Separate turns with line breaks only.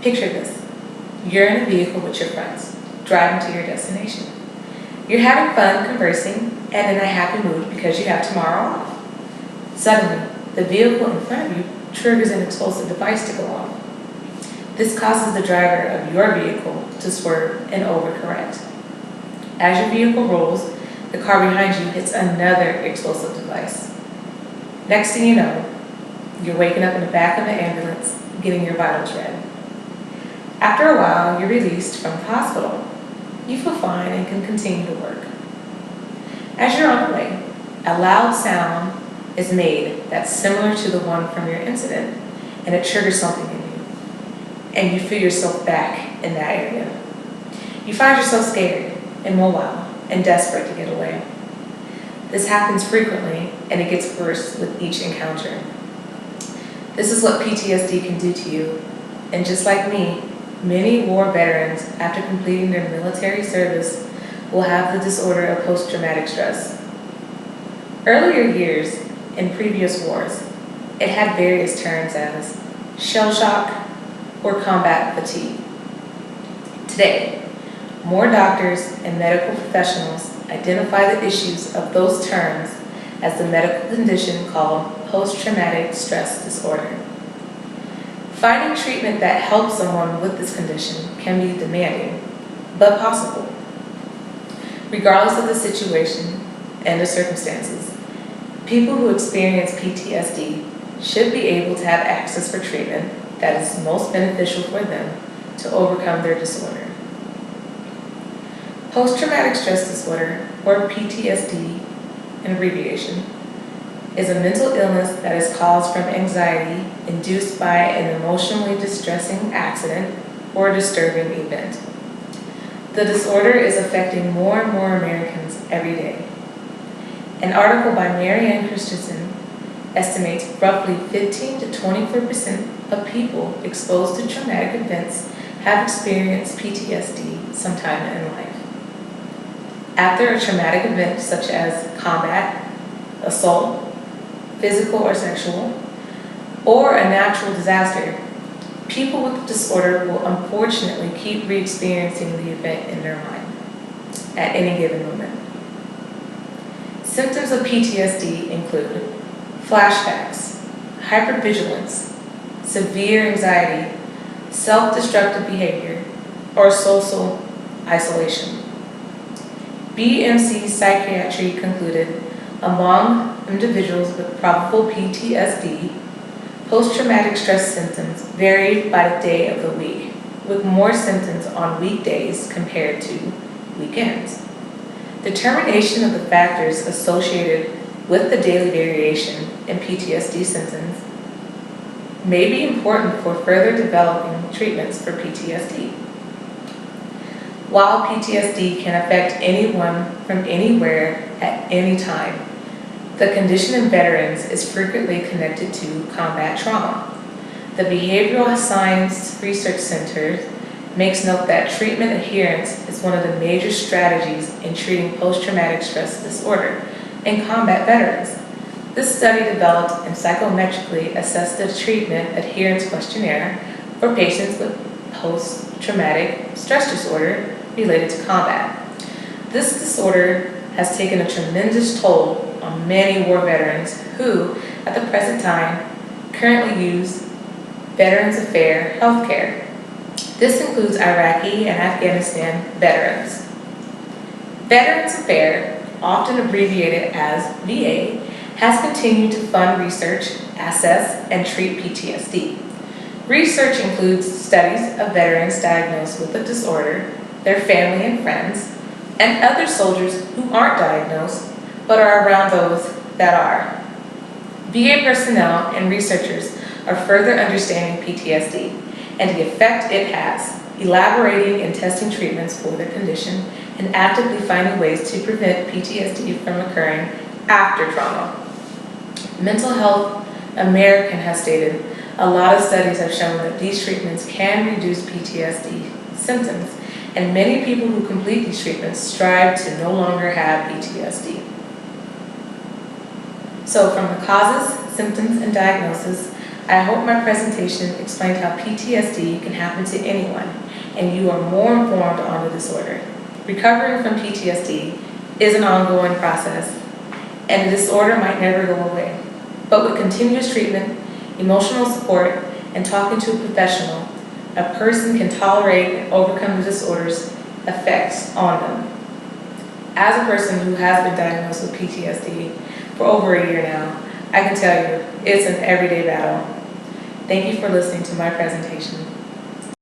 Picture this. You're in a vehicle with your friends, driving to your destination. You're having fun conversing and in a happy mood because you have tomorrow off. Suddenly, the vehicle in front of you triggers an explosive device to go off. This causes the driver of your vehicle to swerve and overcorrect. As your vehicle rolls, the car behind you hits another explosive device. Next thing you know, you're waking up in the back of the ambulance, getting your vitals read. After a while, you're released from the hospital. You feel fine and can continue to work. As you're on the way, a loud sound is made that's similar to the one from your incident, and it triggers something in you, and you feel yourself back in that area. You find yourself scared, immobile, and desperate to get away. This happens frequently, and it gets worse with each encounter. This is what PTSD can do to you, and just like me, many war veterans, after completing their military service, will have the disorder of post-traumatic stress. Earlier years, in previous wars, it had various terms as shell shock or combat fatigue. Today, more doctors and medical professionals identify the issues of those terms as the medical condition called post-traumatic stress disorder. Finding treatment that helps someone with this condition can be demanding, but possible. Regardless of the situation and the circumstances, people who experience PTSD should be able to have access for treatment that is most beneficial for them to overcome their disorder. Post-traumatic stress disorder, or PTSD in abbreviation, is a mental illness that is caused from anxiety induced by an emotionally distressing accident or disturbing event. The disorder is affecting more and more Americans every day. An article by Marianne Christensen estimates roughly 15 to 24% of people exposed to traumatic events have experienced PTSD sometime in life. After a traumatic event such as combat, assault, physical or sexual, or a natural disaster, people with the disorder will unfortunately keep re-experiencing the event in their mind at any given moment. Symptoms of PTSD include flashbacks, hypervigilance, severe anxiety, self-destructive behavior, or social isolation. BMC Psychiatry concluded among individuals with probable PTSD, post-traumatic stress symptoms varied by the day of the week, with more symptoms on weekdays compared to weekends. Determination of the factors associated with the daily variation in PTSD symptoms may be important for further developing treatments for PTSD. While PTSD can affect anyone from anywhere at any time, the condition in veterans is frequently connected to combat trauma. The Behavioral Science Research Center makes note that treatment adherence is one of the major strategies in treating post-traumatic stress disorder in combat veterans. This study developed and psychometrically assessed the treatment adherence questionnaire for patients with post-traumatic stress disorder related to combat. This disorder has taken a tremendous toll on many war veterans who, at the present time, currently use Veterans Affairs healthcare. This includes Iraqi and Afghanistan veterans. Veterans Affairs, often abbreviated as VA, has continued to fund research, assess, and treat PTSD. Research includes studies of veterans diagnosed with the disorder, their family and friends, and other soldiers who aren't diagnosed but are around those that are. VA personnel and researchers are further understanding PTSD and the effect it has, elaborating and testing treatments for the condition, and actively finding ways to prevent PTSD from occurring after trauma. Mental Health American has stated, a lot of studies have shown that these treatments can reduce PTSD symptoms, and many people who complete these treatments strive to no longer have PTSD. So from the causes, symptoms, and diagnosis, I hope my presentation explained how PTSD can happen to anyone, and you are more informed on the disorder. Recovering from PTSD is an ongoing process, and the disorder might never go away. But with continuous treatment, emotional support, and talking to a professional, a person can tolerate and overcome the disorder's effects on them. As a person who has been diagnosed with PTSD for over a year now, I can tell you it's an everyday battle. Thank you for listening to my presentation.